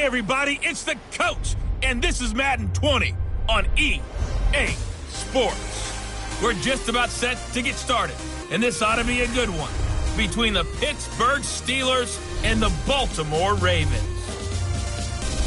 everybody, it's the coach, and this is Madden 20 on EA Sports. We're just about set to get started, and this ought to be a good one between the Pittsburgh Steelers and the Baltimore Ravens.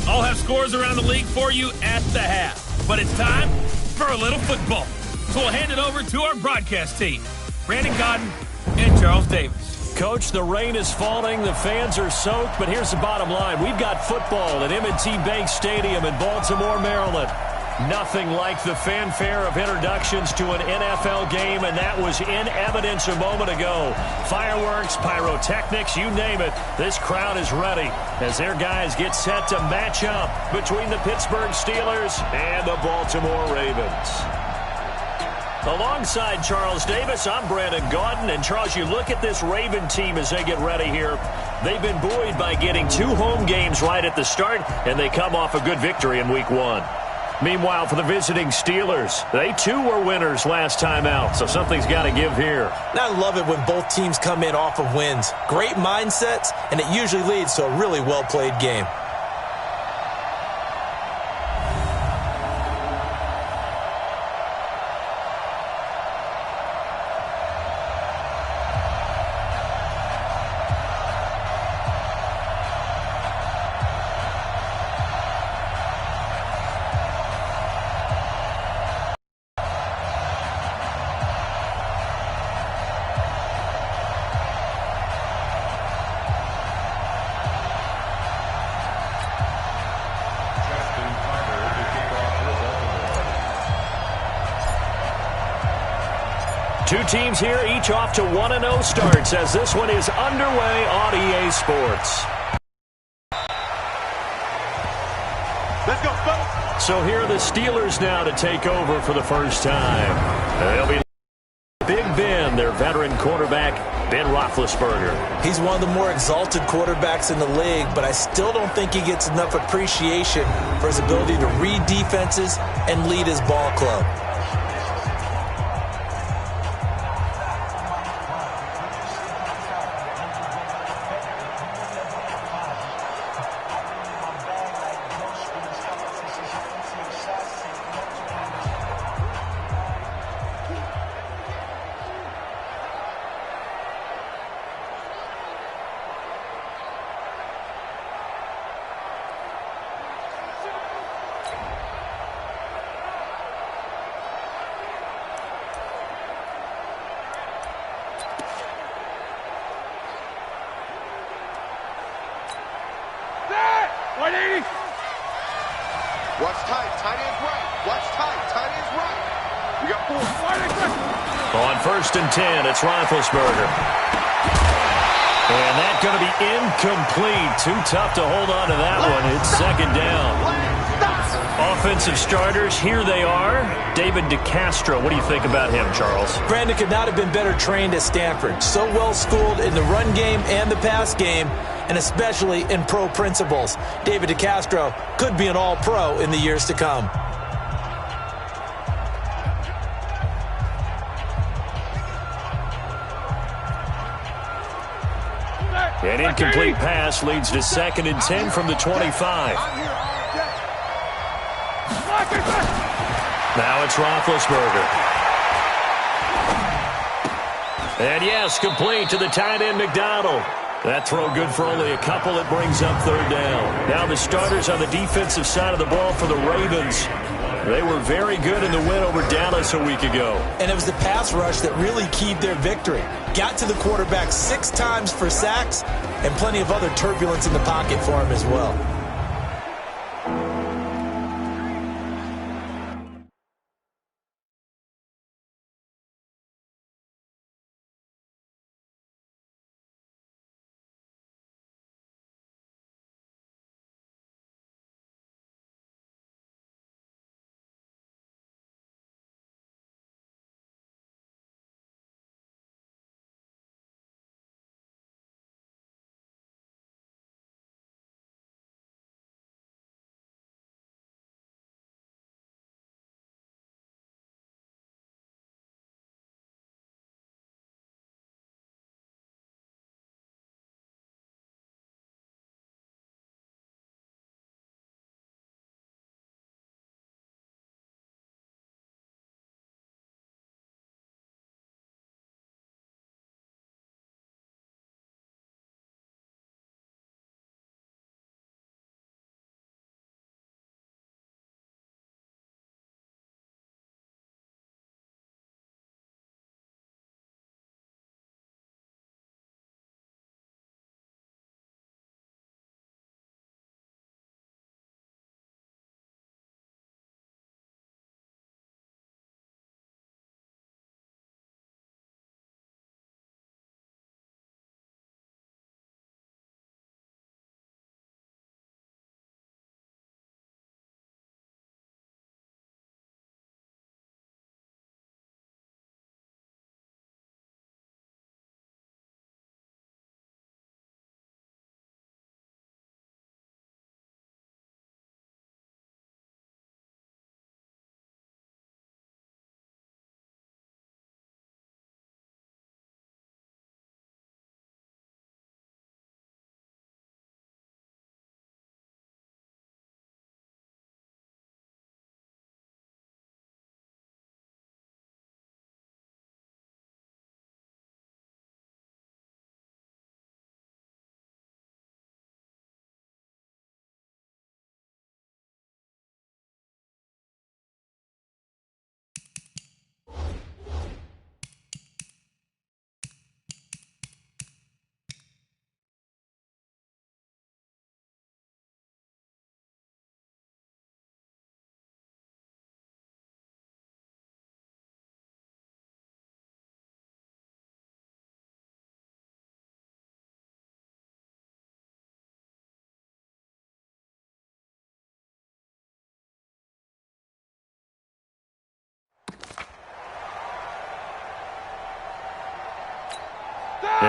I'll have scores around the league for you at the half, but it's time for a little football. So we'll hand it over to our broadcast team, Brandon Godden and Charles Davis. Coach, the rain is falling, the fans are soaked, but here's the bottom line. We've got football at M&T Bank Stadium in Baltimore, Maryland. Nothing like the fanfare of introductions to an NFL game, and that was in evidence a moment ago. Fireworks, pyrotechnics, you name it. This crowd is ready as their guys get set to match up between the Pittsburgh Steelers and the Baltimore Ravens. Alongside Charles Davis, I'm Brandon Gaudin. And, Charles, you look at this Raven team as they get ready here. They've been buoyed by getting 2 home games right at the start, and they come off a good victory in Week 1. Meanwhile, for the visiting Steelers, they too were winners last time out, so something's got to give here. And I love it when both teams come in off of wins. Great mindsets, and it usually leads to a really well-played game. Two teams here, each off to 1-0 starts as this one is underway on EA Sports. Let's go, folks. So here are the Steelers now to take over for the first time. They'll be Big Ben, their veteran quarterback, Ben Roethlisberger. He's one of the more exalted quarterbacks in the league, but I still don't think he gets enough appreciation for his ability to read defenses and lead his ball club. Watch tight, tight end's right. Watch tight, tight end's right. We got 4. On 1st and 10, it's Roethlisberger. And that's going to be incomplete. Too tough to hold on to that one. It's second down. Offensive starters, here they are. David DeCastro, what do you think about him, Charles? Brandon could not have been better trained at Stanford. So well schooled in the run game and the pass game, and especially in pro principles. David DeCastro could be an all-pro in the years to come. An incomplete pass leads to 2nd and 10 from the 25. Now it's Roethlisberger. And yes, complete to the tight end McDonald. That throw good for only a couple. It brings up 3rd down. Now the starters on the defensive side of the ball for the Ravens. They were very good in the win over Dallas a week ago. And it was the pass rush that really keyed their victory. Got to the quarterback 6 times for sacks and plenty of other turbulence in the pocket for him as well.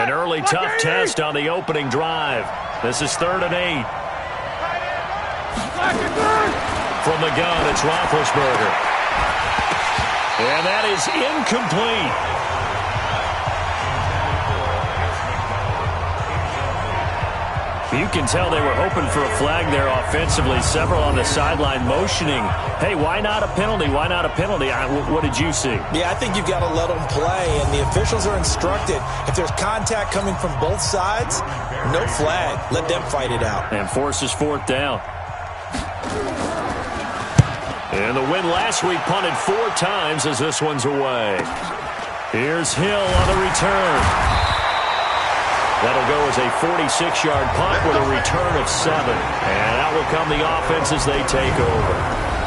An early tough test on the opening drive. This is 3rd and 8. From the gun, it's Roethlisberger. And that is incomplete. You can tell they were hoping for a flag there offensively. Several on the sideline motioning, hey, why not a penalty? Why not a penalty? What did you see? Yeah, I think you've got to let them play, and the officials are instructed. If there's contact coming from both sides, no flag. Let them fight it out. And forces 4th down. And the win last week punted 4 times as this one's away. Here's Hill on the return. That'll go as a 46-yard punt with a return of 7. And out will come the offense as they take over.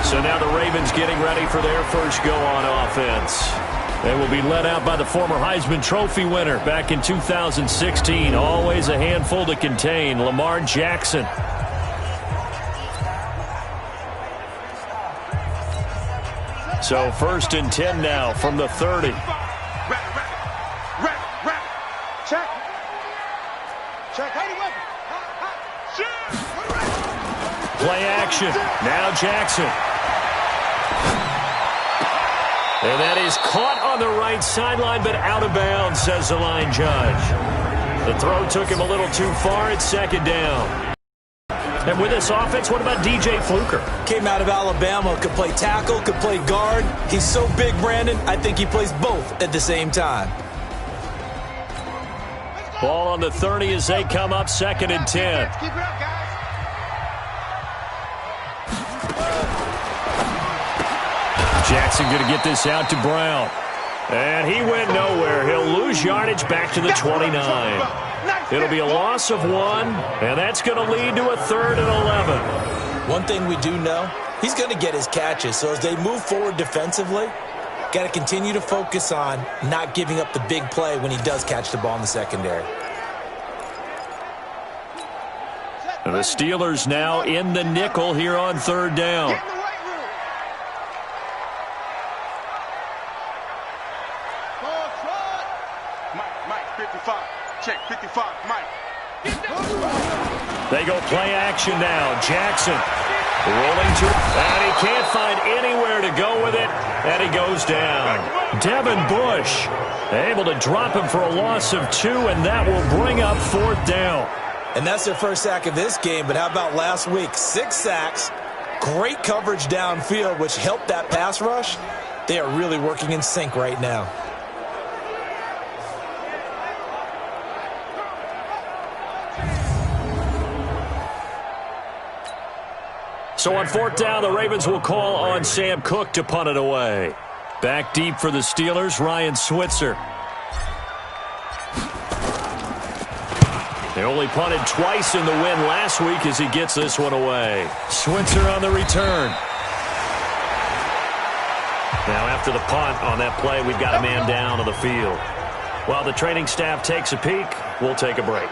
So now the Ravens getting ready for their first go on offense. They will be led out by the former Heisman Trophy winner back in 2016. Always a handful to contain, Lamar Jackson. So 1st and 10 now from the 30. Check. Play action. Now Jackson. And that is caught on the right sideline, but out of bounds, says the line judge. The throw took him a little too far. It's 2nd down. And with this offense, what about DJ Fluker? Came out of Alabama, could play tackle, could play guard. He's so big, Brandon, I think he plays both at the same time. Ball on the 30 as they come up 2nd and 10. Keep it up, guys. Jackson going to get this out to Brown. And he went nowhere. He'll lose yardage back to the 29. It'll be a loss of 1, and that's going to lead to a 3rd and 11. One thing we do know, he's going to get his catches. So as they move forward defensively, got to continue to focus on not giving up the big play when he does catch the ball in the secondary. And the Steelers now in the nickel here on 3rd down. Mike, 55. Check, 55, Mike. They go play action now. Jackson rolling to, and he can't find anywhere to go with it, and he goes down. Devin Bush able to drop him for a loss of 2, and that will bring up 4th down. And that's their first sack of this game, but how about last week? 6 sacks, great coverage downfield, which helped that pass rush. They are really working in sync right now. So on 4th down, the Ravens will call on Sam Cook to punt it away. Back deep for the Steelers, Ryan Switzer. They only punted twice in the win last week as he gets this one away. Switzer on the return. Now after the punt on that play, we've got a man down on the field. While the training staff takes a peek, we'll take a break.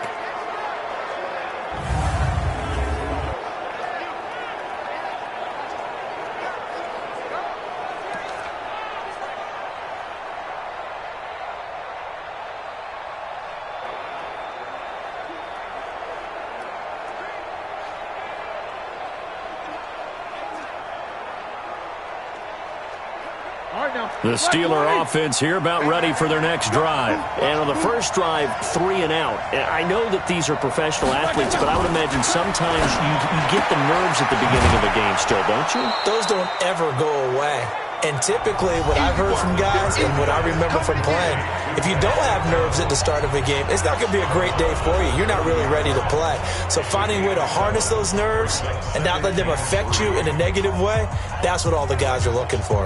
The Steeler offense here about ready for their next drive. And on the first drive, 3 and out. I know that these are professional athletes, but I would imagine sometimes you get the nerves at the beginning of a game still, don't you? Those don't ever go away. And typically what I've heard from guys and what I remember from playing, if you don't have nerves at the start of a game, it's not going to be a great day for you. You're not really ready to play. So finding a way to harness those nerves and not let them affect you in a negative way, that's what all the guys are looking for.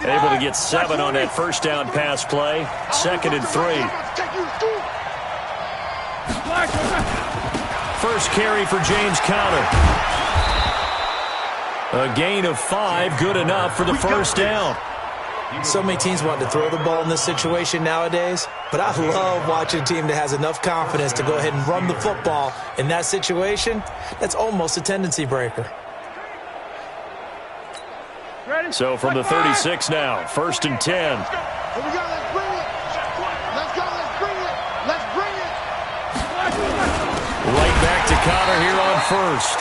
Able to get 7 on that first down pass play. 2nd and 3. First carry for James Conner. A gain of 5, good enough for the first down. So many teams want to throw the ball in this situation nowadays, but I love watching a team that has enough confidence to go ahead and run the football in that situation. That's almost a tendency breaker. So from the 36 now, 1st and 10. Here we go. Let's bring it. Let's go. Let's bring it. Let's bring it. Right back to Connor here on 1st.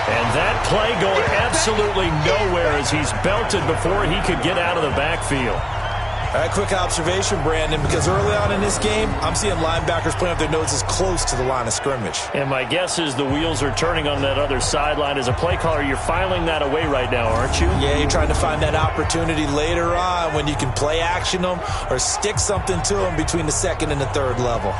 And that play going absolutely nowhere as he's belted before he could get out of the backfield. All right, quick observation, Brandon, because early on in this game, I'm seeing linebackers playing up their noses close to the line of scrimmage. And my guess is the wheels are turning on that other sideline. As a play caller, you're filing that away right now, aren't you? Yeah, you're trying to find that opportunity later on when you can play action them or stick something to them between the 2nd and the 3rd level.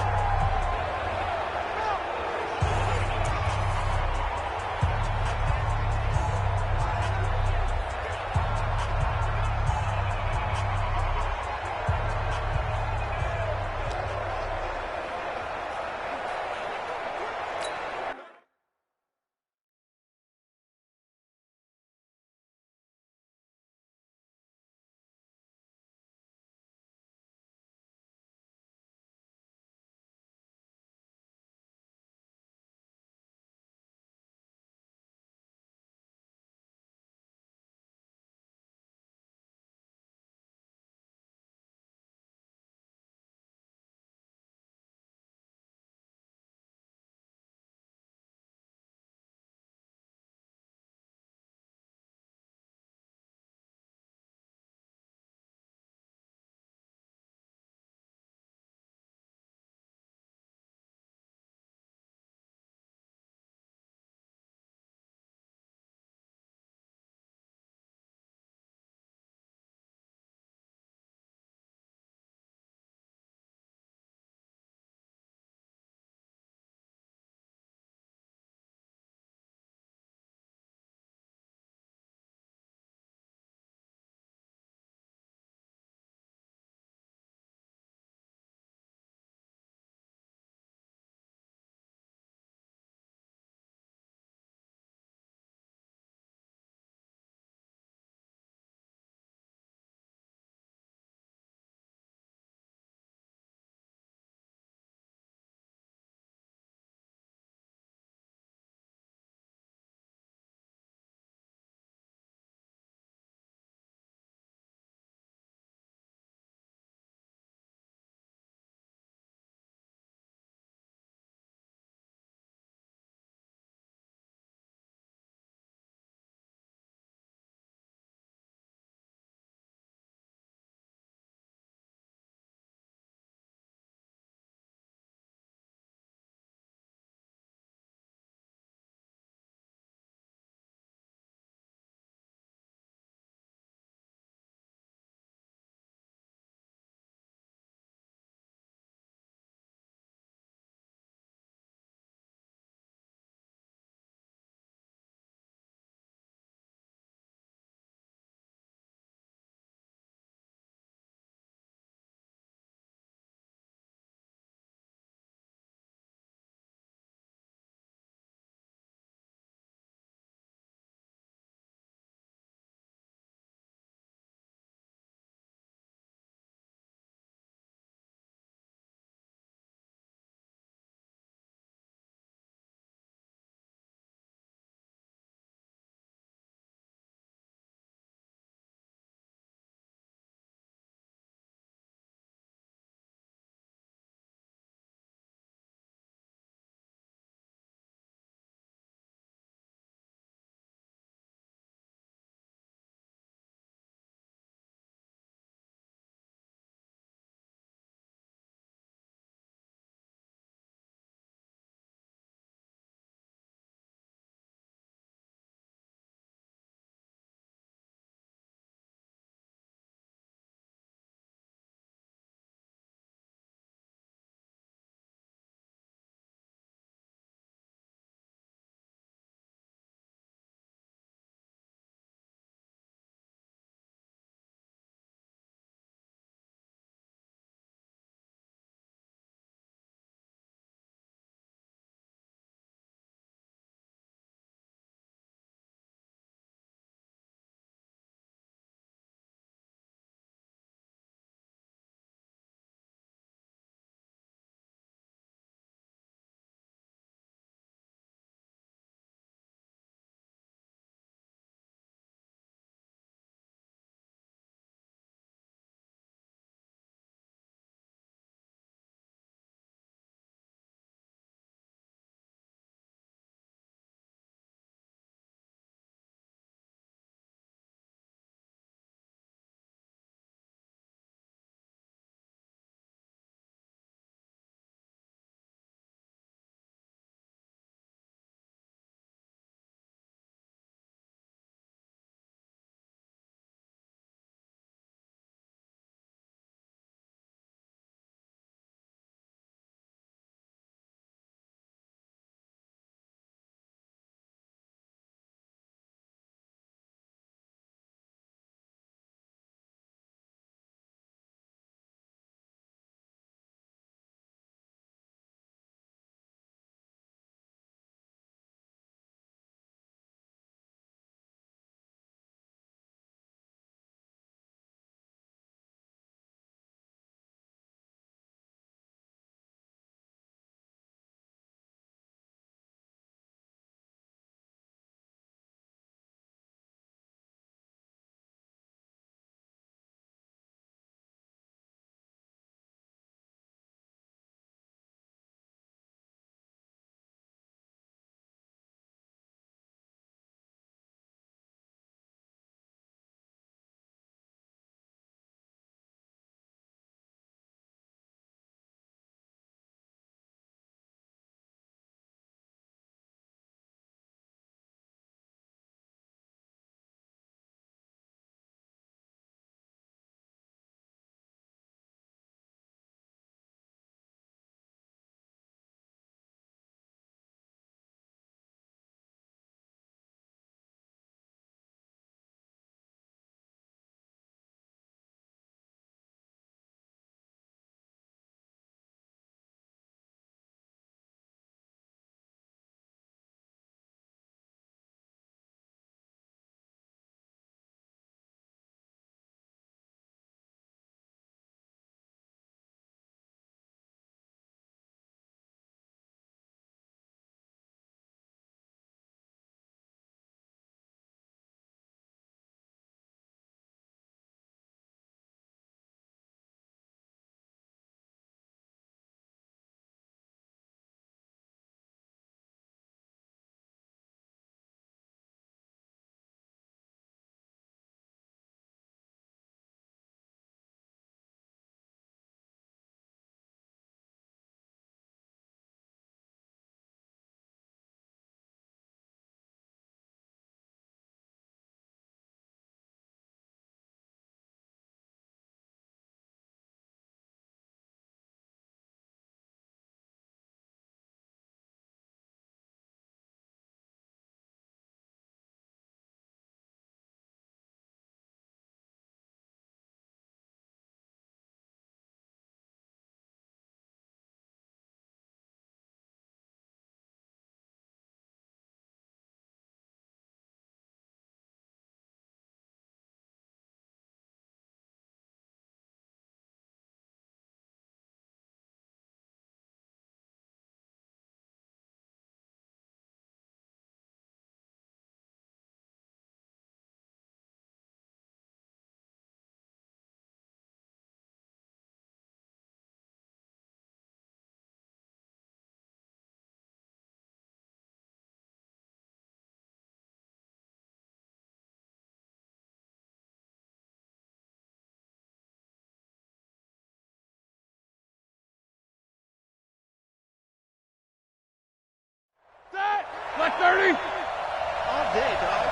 All day, dog.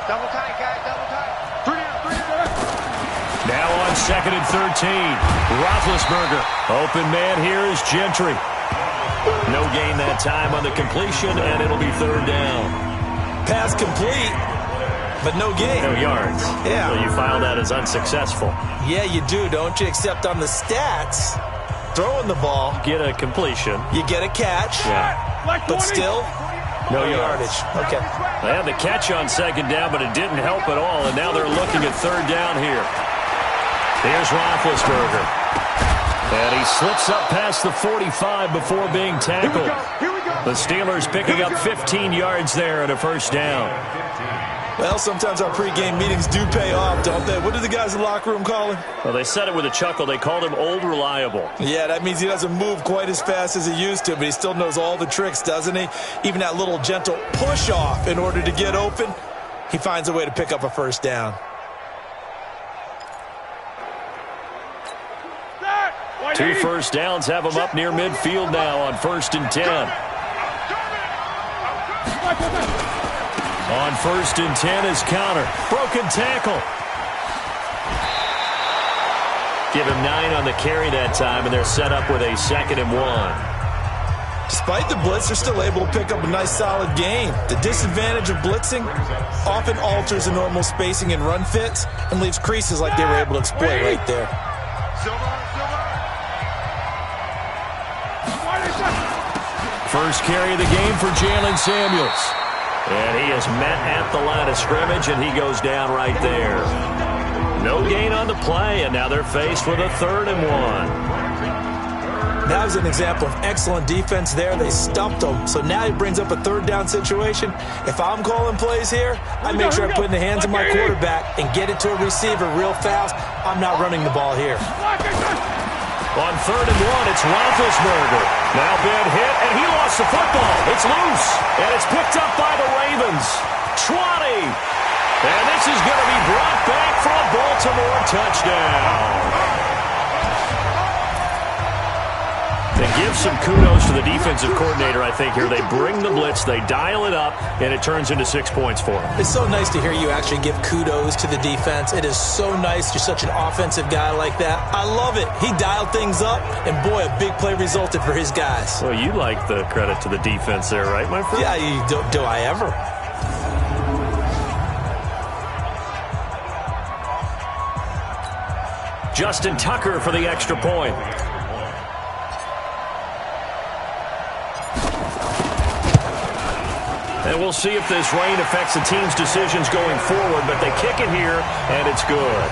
Double tight, guys, double tight. 3 down. Now on 2nd and 13. Roethlisberger. Open man here is Gentry. No gain that time on the completion, and it'll be 3rd down. Pass complete, but no gain. No yards. Yeah. So you file that as unsuccessful. Yeah, you do, don't you? Except on the stats, throwing the ball, Get a completion. you get a catch, but still, no yardage. Okay. They had the catch on 2nd down, but it didn't help at all, and now they're looking at 3rd down here. Here's Roethlisberger. And he slips up past the 45 before being tackled. The Steelers picking up 15 yards there and a 1st down. Well, sometimes our pregame meetings do pay off, don't they? What do the guys in the locker room call him? Well, they said it with a chuckle. They called him Old Reliable. Yeah, that means he doesn't move quite as fast as he used to, but he still knows all the tricks, doesn't he? Even that little gentle push-off in order to get open, he finds a way to pick up a 1st down. Two 1st downs have him up near midfield now on 1st and 10. On 1st and 10 is counter. Broken tackle. Give him 9 on the carry that time, and they're set up with a 2nd and 1. Despite the blitz, they're still able to pick up a nice solid gain. The disadvantage of blitzing often alters the normal spacing and run fits and leaves creases like they were able to exploit right there. First carry of the game for Jalen Samuels. And he is met at the line of scrimmage, and he goes down right there. No gain on the play, and now they're faced with a 3rd and 1. That was an example of excellent defense there. They stumped him, so now he brings up a 3rd down situation. If I'm calling plays here, I make sure I put it in the hands of my quarterback and get it to a receiver real fast. I'm not running the ball here. On 3rd and 1, it's Roethlisberger. Now bad hit, and he lost the football. It's loose, and it's picked up by the Ravens. 20. And this is going to be brought back for a Baltimore touchdown. They give some kudos to the defensive coordinator, I think, here. They bring the blitz, they dial it up, and it turns into 6 points for them. It's so nice to hear you actually give kudos to the defense. It is so nice. You're such an offensive guy like that. I love it. He dialed things up, and boy, a big play resulted for his guys. Well, you like the credit to the defense there, right, my friend? Yeah, do I ever? Justin Tucker for the extra point. And we'll see if this rain affects the team's decisions going forward, but they kick it here, and it's good.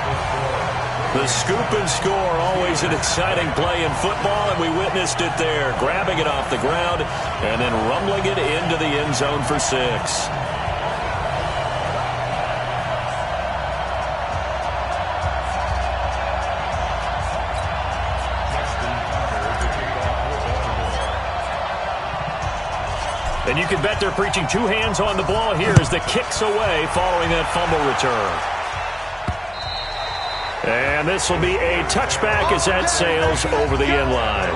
The scoop and score, always an exciting play in football, and we witnessed it there, grabbing it off the ground and then rumbling it into the end zone for 6. And you can bet they're preaching 2 hands on the ball here as the kick's away following that fumble return. And this will be a touchback as that sails over the end line.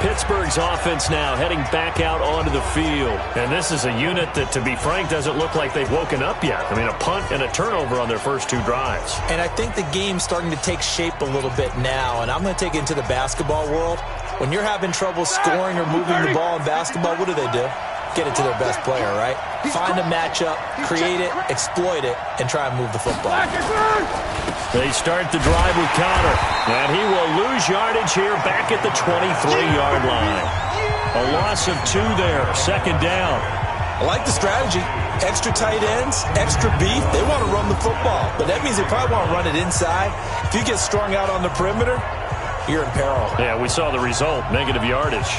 Pittsburgh's offense now heading back out onto the field. And this is a unit that, to be frank, doesn't look like they've woken up yet. I mean, a punt and a turnover on their first 2 drives. And I think the game's starting to take shape a little bit now, and I'm going to take it into the basketball world. When you're having trouble scoring or moving the ball in basketball, what do? Get it to their best player, right? Find a matchup, create it, exploit it, and try and move the football. They start the drive with Conner, and he will lose yardage here back at the 23-yard line. A loss of 2 there, 2nd down. I like the strategy. Extra tight ends, extra beef. They want to run the football, but that means they probably want to run it inside. If you get strung out on the perimeter, you're in peril. Yeah, we saw the result, negative yardage.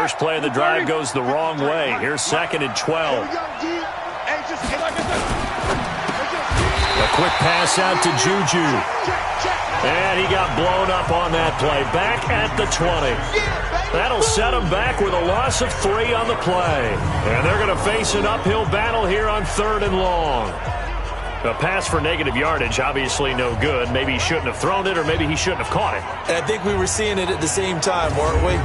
first play of the drive goes the wrong way. Here's 2nd and 12. A quick pass out to Juju. And he got blown up on that play. Back at the 20. That'll set him back with a loss of 3 on the play. And they're going to face an uphill battle here on 3rd and long. A pass for negative yardage, obviously no good. Maybe he shouldn't have thrown it, or maybe he shouldn't have caught it. And I think we were seeing it at the same time, weren't we?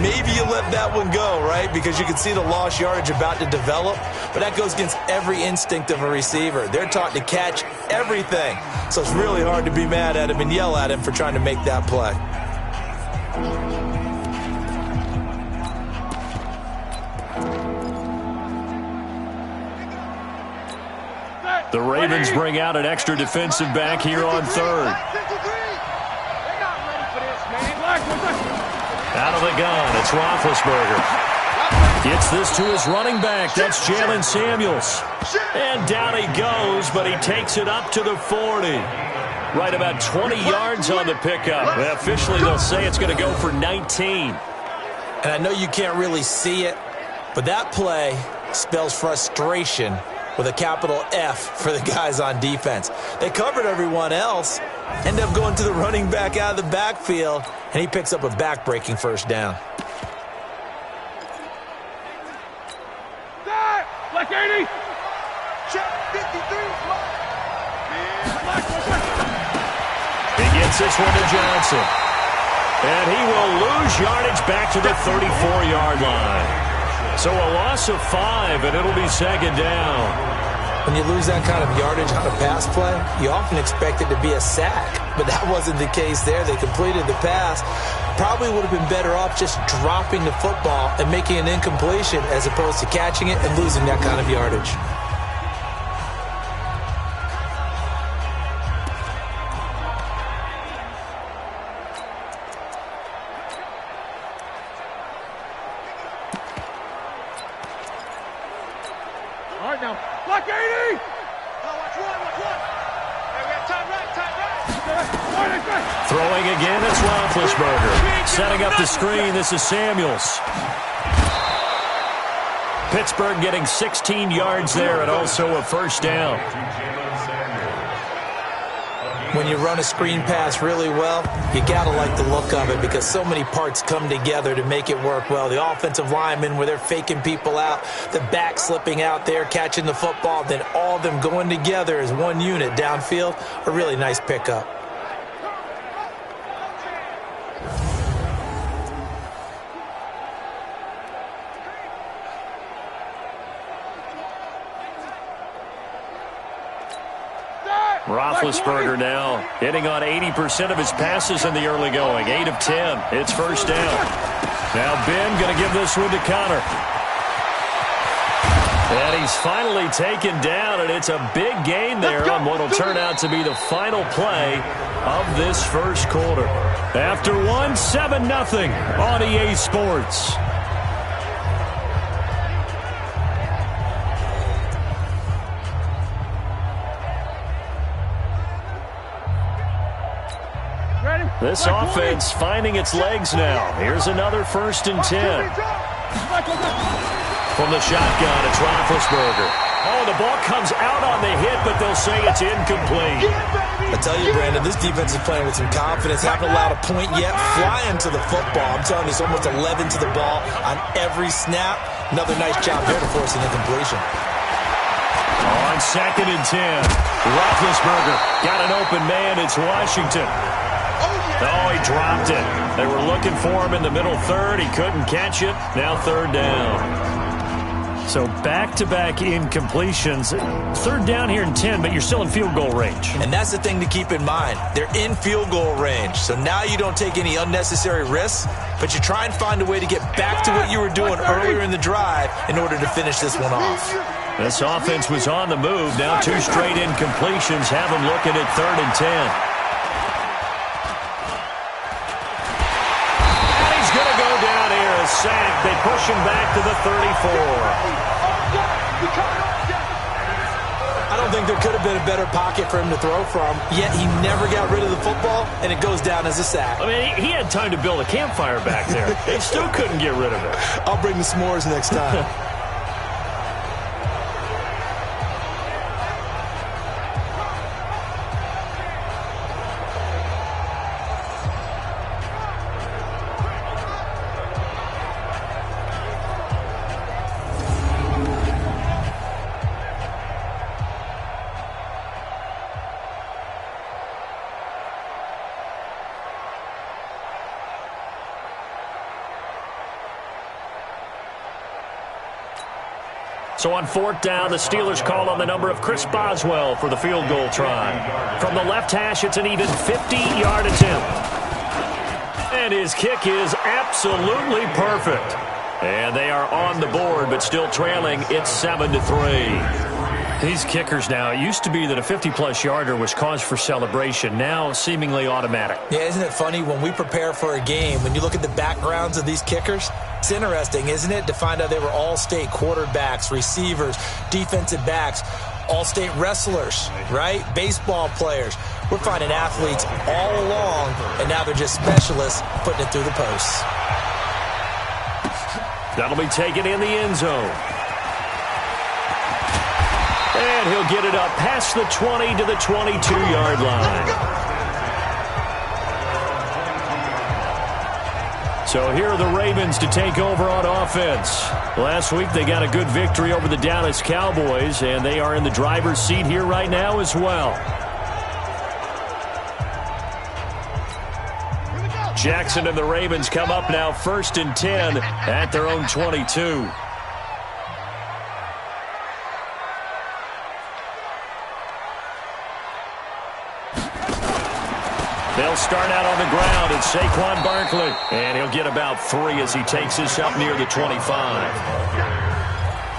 Maybe you let that one go, right? Because you can see the lost yardage about to develop. But that goes against every instinct of a receiver. They're taught to catch everything. So it's really hard to be mad at him and yell at him for trying to make that play. The Ravens bring out an extra defensive back here on 3rd. Out of the gun, it's Roethlisberger. Gets this to his running back. That's Jalen Samuels. And down he goes, but he takes it up to the 40. Right about 20 yards on the pickup. Well, officially, they'll say it's going to go for 19. And I know you can't really see it, but that play spells frustration with a capital F for the guys on defense. They covered everyone else, end up going to the running back out of the backfield, and he picks up a back-breaking first down. Black 80. Check 53. He gets this one to Johnson. And he will lose yardage back to the 34-yard line. So a loss of 5, and it'll be 2nd down. When you lose that kind of yardage on a pass play, you often expect it to be a sack. But that wasn't the case there. They completed the pass. Probably would have been better off just dropping the football and making an incompletion as opposed to catching it and losing that kind of yardage. All right, now. Black 80! Oh, watch one. Hey, we got time right. Throwing again, it's Roethlisberger. Setting up the screen, this is Samuels. Pittsburgh getting 16 yards there and also a first down. When you run a screen pass really well, you got to like the look of it because so many parts come together to make it work well. The offensive linemen, where they're faking people out, the back slipping out there, catching the football, then all of them going together as one unit downfield, a really nice pickup. Roethlisberger now hitting on 80% of his passes in the early going. 8 of 10. It's first down. Now Ben going to give this one to Connor. And he's finally taken down, and it's a big gain there on what will turn out to be the final play of this first quarter. After one, 7-0 on EA Sports. This offense finding its legs now. Here's another 1st and 10. From the shotgun, it's Roethlisberger. Oh, the ball comes out on the hit, but they'll say it's incomplete. I tell you, Brandon, this defense is playing with some confidence. Haven't allowed a point yet. Flying to the football. I'm telling you, it's almost 11 to the ball on every snap. Another nice job there to force an incompletion. On 2nd and 10, Roethlisberger got an open man. It's Washington. Oh, he dropped it. They were looking for him in the middle third. He couldn't catch it. Now 3rd down. So back-to-back incompletions. 3rd down here in 10, but you're still in field goal range. And that's the thing to keep in mind. They're in field goal range. So now you don't take any unnecessary risks, but you try and find a way to get back to what you were doing earlier in the drive in order to finish this one off. This offense was on the move. Now 2 straight incompletions have them looking at 3rd and 10. Sack. They push him back to the 34. I don't think there could have been a better pocket for him to throw from, yet he never got rid of the football, and it goes down as a sack. I mean, he had time to build a campfire back there. He still couldn't get rid of it. I'll bring the s'mores next time. So on 4th down, the Steelers call on the number of Chris Boswell for the field goal try. From the left hash, it's an even 50-yard attempt. And his kick is absolutely perfect. And they are on the board, but still trailing. It's 7-3. These kickers now, it used to be that a 50-plus yarder was cause for celebration. Now, seemingly automatic. Yeah, isn't it funny when we prepare for a game, when you look at the backgrounds of these kickers, it's interesting, isn't it, to find out they were all-state quarterbacks, receivers, defensive backs, all-state wrestlers, right? Baseball players. We're finding athletes all along, and now they're just specialists putting it through the posts. That'll be taken in the end zone. And he'll get it up past the 20 to the 22-yard line. So here are the Ravens to take over on offense. Last week they got a good victory over the Dallas Cowboys, and they are in the driver's seat here right now as well. Jackson and the Ravens come up now 1st and 10 at their own 22. They'll start out on the ground. It's Saquon Barkley. And he'll get about 3 as he takes this up near the 25.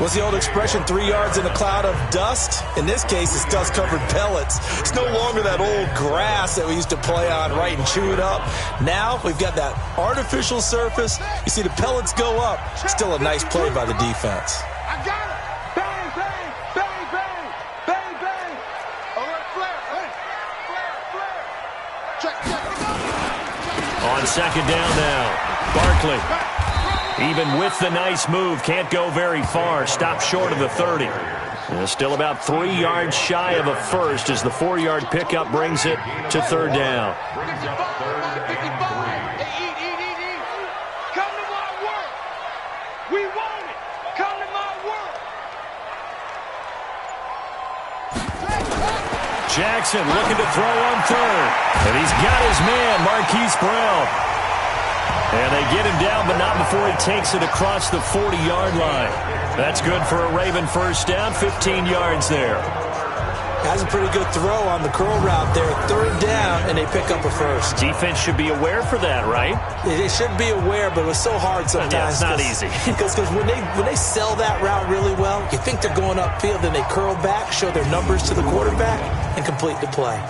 What's the old expression, 3 yards in a cloud of dust? In this case, it's dust-covered pellets. It's no longer that old grass that we used to play on, right, and chew it up. Now we've got that artificial surface. You see the pellets go up. Still a nice play by the defense. I got it. Bang, bang, bang, bang, bang, bang. All right, flare, flare, flare. Check. On 2nd down now, Barkley. Even with the nice move, can't go very far. Stop short of the 30. And still about 3 yards shy of a first as the 4-yard pickup brings it to 3rd down. 55. Eat. Come to my work. We want it. Come to my work. Jackson looking to throw on 3rd. And he's got his man, Marquise Brown. And they get him down, but not before he takes it across the 40-yard line. That's good for a Raven first down, 15 yards there. Has a pretty good throw on the curl route there. 3rd down, and they pick up a first. Defense should be aware for that, right? They should be aware, but it was so hard sometimes. Yeah, it's not easy. Because when they sell that route really well, you think they're going upfield, then they curl back, show their numbers to the quarterback, and complete the play.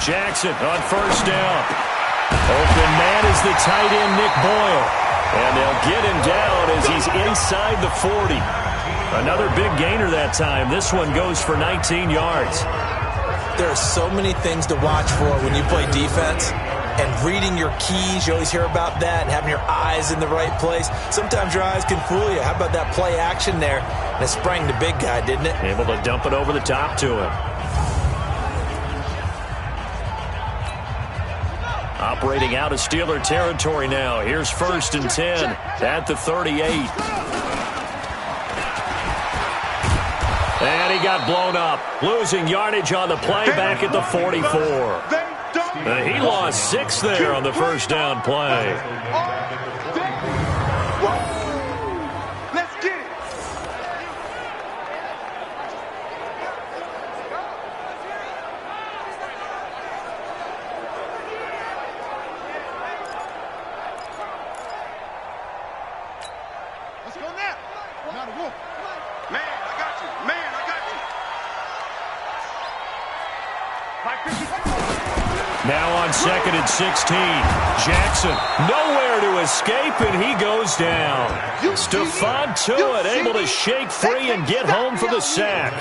Jackson on 1st down. Open man is the tight end, Nick Boyle. And they'll get him down as he's inside the 40. Another big gainer that time. This one goes for 19 yards. There are so many things to watch for when you play defense. And reading your keys, you always hear about that, and having your eyes in the right place. Sometimes your eyes can fool you. How about that play action there? And it sprang the big guy, didn't it? Able to dump it over the top to him. Operating out of Steeler territory now. Here's 1st and 10 at the 38. And he got blown up. Losing yardage on the play back at the 44. He lost 6 there on the first down play. Let's get it. Let's go now. Now the wolf. Man. Now on 2nd and 16. Jackson nowhere to escape, and he goes down. Stephon Tuitt able to shake free and get home for the sack.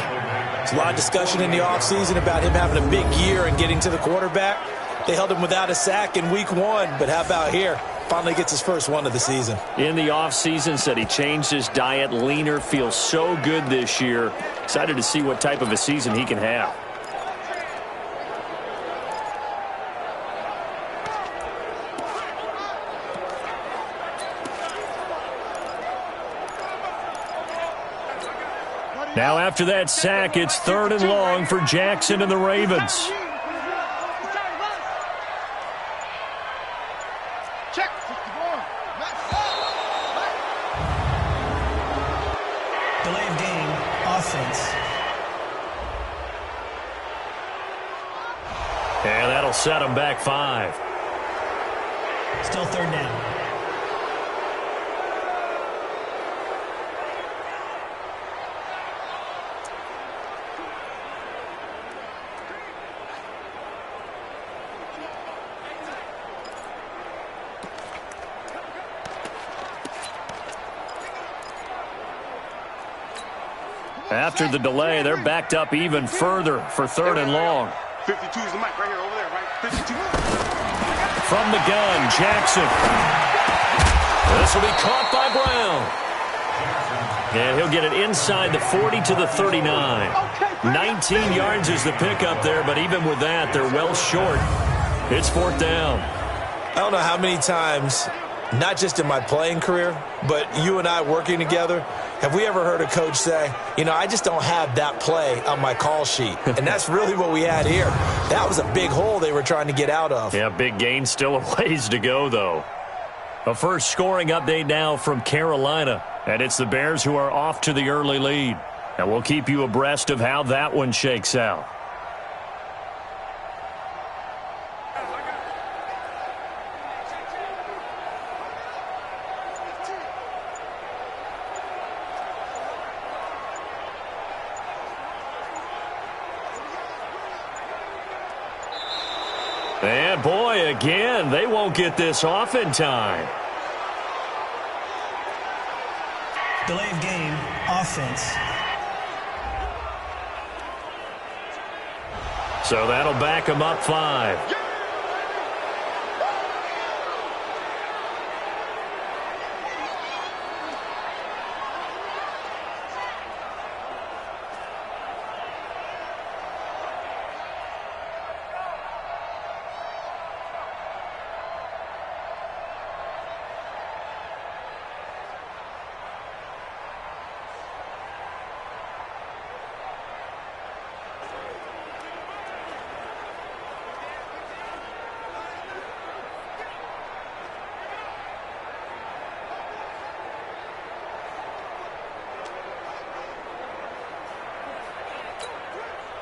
There's a lot of discussion in the offseason about him having a big year and getting to the quarterback. They held him without a sack in week 1, but how about here? Finally gets his first one of the season. In the offseason, said he changed his diet, leaner, feels so good this year. Excited to see what type of a season he can have. Now after that sack, it's 3rd and long for Jackson and the Ravens. Delay of game, offense. And that'll set him back 5. Still 3rd down. After the delay, they're backed up even further for 3rd and long. 52 is the mic right here, over there, right? 52. From the gun, Jackson. This will be caught by Brown. And he'll get it inside the 40 to the 39. 19 yards is the pickup there, but even with that, they're well short. It's 4th down. I don't know how many times, not just in my playing career, but you and I working together, have we ever heard a coach say, you know, I just don't have that play on my call sheet? And that's really what we had here. That was a big hole they were trying to get out of. Yeah, big gain, still a ways to go, though. A first scoring update now from Carolina. And it's the Bears who are off to the early lead. And we'll keep you abreast of how that one shakes out. And boy, again, they won't get this off in time. Delay of game, offense. So that'll back them up 5.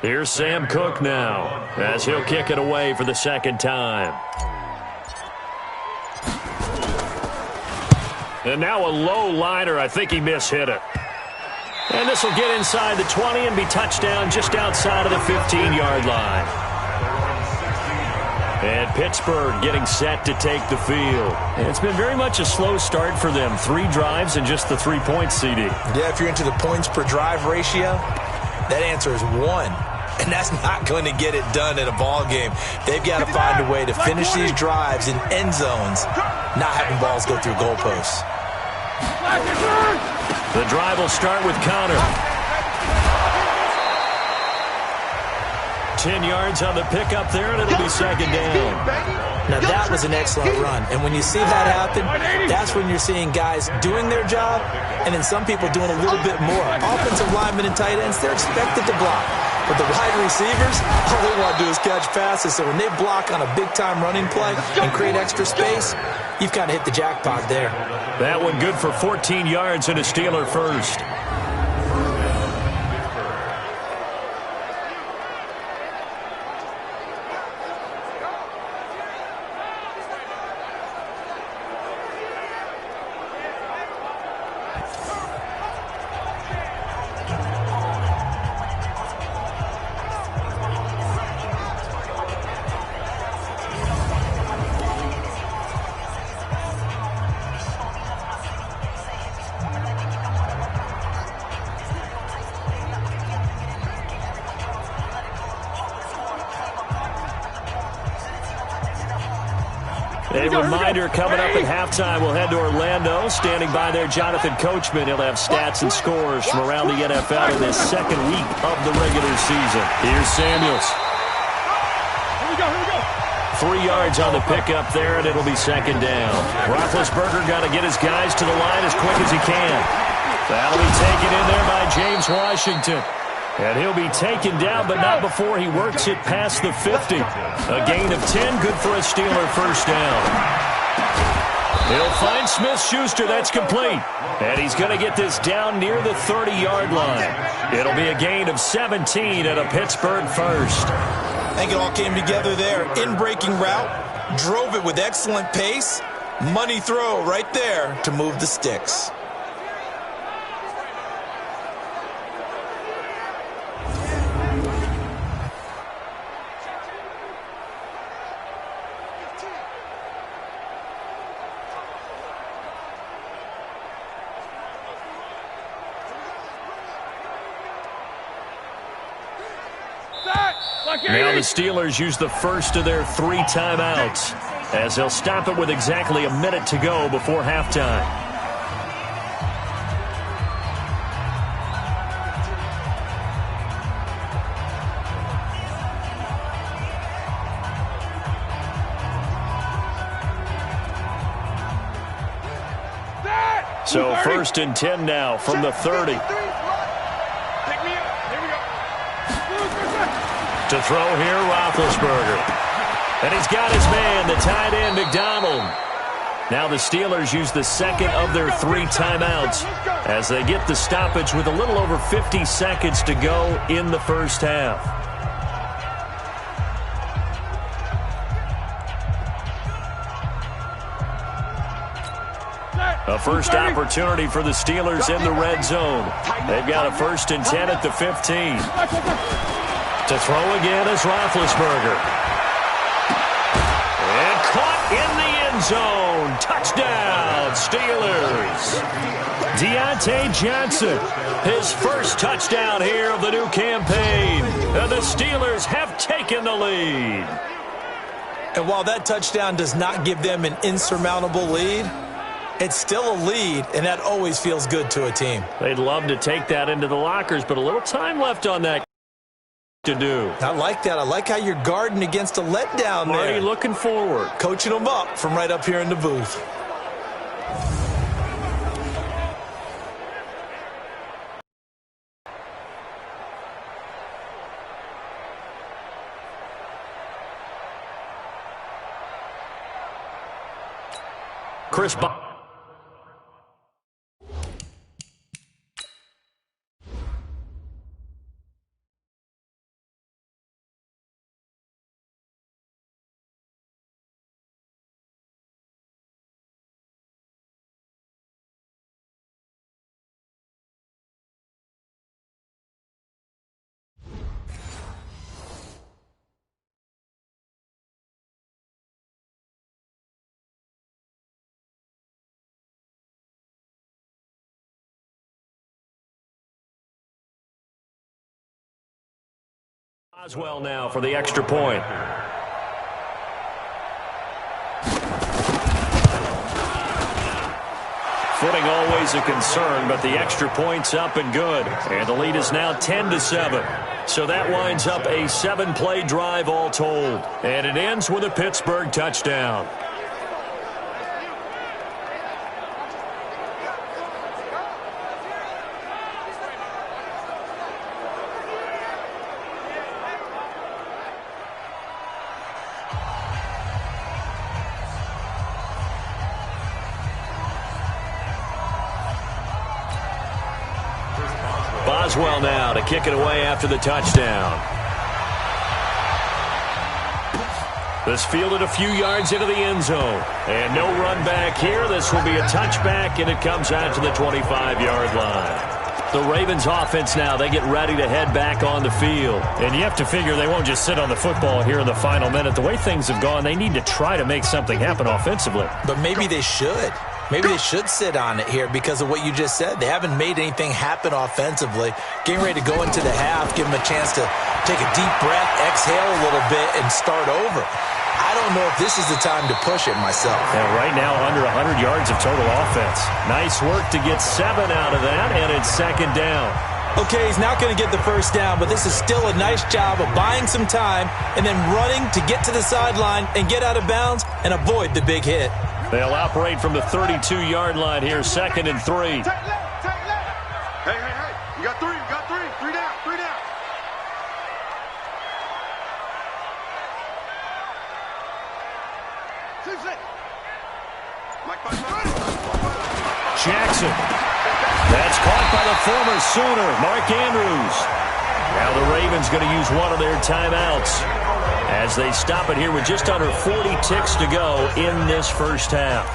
Here's Sam Cook now, as he'll kick it away for the 2nd time. And now a low liner. I think he mishit it. And this will get inside the 20 and be touchdown just outside of the 15-yard line. And Pittsburgh getting set to take the field. And it's been very much a slow start for them. 3 drives and just the 3 points, CD. Yeah, if you're into the points per drive ratio, that answer is 1. And that's not going to get it done in a ball game. They've got to find a way to finish these drives in end zones, not having balls go through goalposts. The drive will start with Connor. 10 yards on the pickup there, and it'll be 2nd down. Now, that was an excellent run. And when you see that happen, that's when you're seeing guys doing their job and then some people doing a little bit more. Offensive linemen and tight ends, they're expected to block. But the wide receivers, all they want to do is catch passes. So when they block on a big-time running play and create extra space, you've kind of hit the jackpot there. That one good for 14 yards and a Steeler first. A reminder coming up at halftime, we'll head to Orlando. Standing by there, Jonathan Coachman. He'll have stats and scores from around the NFL in this second week of the regular season. Here's Samuels. Here we go. 3 yards on the pickup there, and it'll be second down. Roethlisberger got to get his guys to the line as quick as he can. That'll be taken in there by James Washington. And he'll be taken down, but not before he works it past the 50. A gain of 10, good for a Steeler first down. He'll find Smith-Schuster. That's complete. And he's going to get this down near the 30-yard line. It'll be a gain of 17 and a Pittsburgh first. I think it all came together there. In-breaking route, drove it with excellent pace. Money throw right there to move the sticks. Now the Steelers use the first of their 3 timeouts, as they'll stop it with exactly a minute to go before halftime. So 1st and 10 now from the 30. To throw here, Roethlisberger. And he's got his man, the tight end, McDonald. Now the Steelers use the second of their 3 timeouts as they get the stoppage with a little over 50 seconds to go in the first half. A first opportunity for the Steelers in the red zone. They've got a 1st and 10 at the 15. To throw again is Roethlisberger. And caught in the end zone. Touchdown, Steelers. Deontay Johnson, his first touchdown here of the new campaign. And the Steelers have taken the lead. And while that touchdown does not give them an insurmountable lead, it's still a lead, and that always feels good to a team. They'd love to take that into the lockers, but a little time left on that to do. I like that. I like how you're guarding against a letdown there. Marty looking forward. Coaching them up from right up here in the booth. Chris Oswell now for the extra point. Footing always a concern, but the extra point's up and good. And the lead is now 10-7. So that winds up a 7-play drive all told. And it ends with a Pittsburgh touchdown. Boswell now to kick it away after the touchdown. This fielded a few yards into the end zone. And no run back here. This will be a touchback, and it comes out to the 25-yard line. The Ravens offense now, they get ready to head back on the field. And you have to figure they won't just sit on the football here in the final minute. The way things have gone, they need to try to make something happen offensively. But maybe they should. Maybe they should sit on it here because of what you just said. They haven't made anything happen offensively. Getting ready to go into the half, give them a chance to take a deep breath, exhale a little bit, and start over. I don't know if this is the time to push it myself. Yeah, right now, under 100 yards of total offense. Nice work to get 7 out of that, and it's second down. Okay, he's not going to get the first down, but this is still a nice job of buying some time and then running to get to the sideline and get out of bounds and avoid the big hit. They'll operate from the 32-yard line here, 2nd and 3. Take left. Hey. You got 3. Three down. Jackson. That's caught by the former Sooner, Mark Andrews. Now the Ravens going to use one of their timeouts as they stop it here with just under 40 ticks to go in this first half.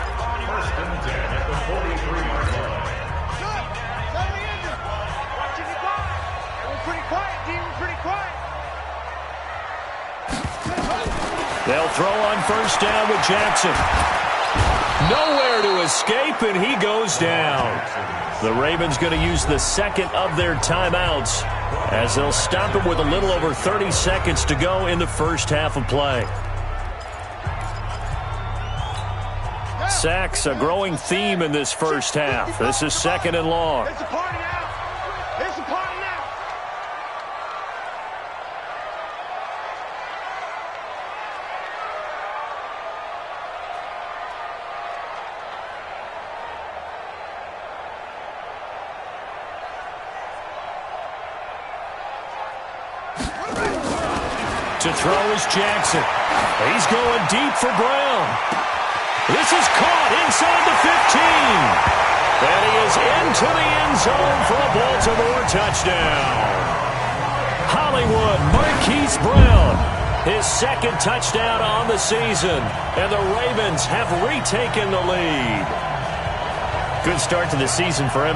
They'll throw on first down with Jackson. Nowhere to escape, and he goes down. The Ravens going to use the second of their timeouts as they'll stop it with a little over 30 seconds to go in the first half of play. Sacks, a growing theme in this first half. This is 2nd and long. It's a party now. To throw is Jackson. He's going deep for Brown. This is caught inside the 15. And he is into the end zone for a Baltimore touchdown. Hollywood Marquise Brown, his 2nd touchdown on the season. And the Ravens have retaken the lead. Good start to the season for him.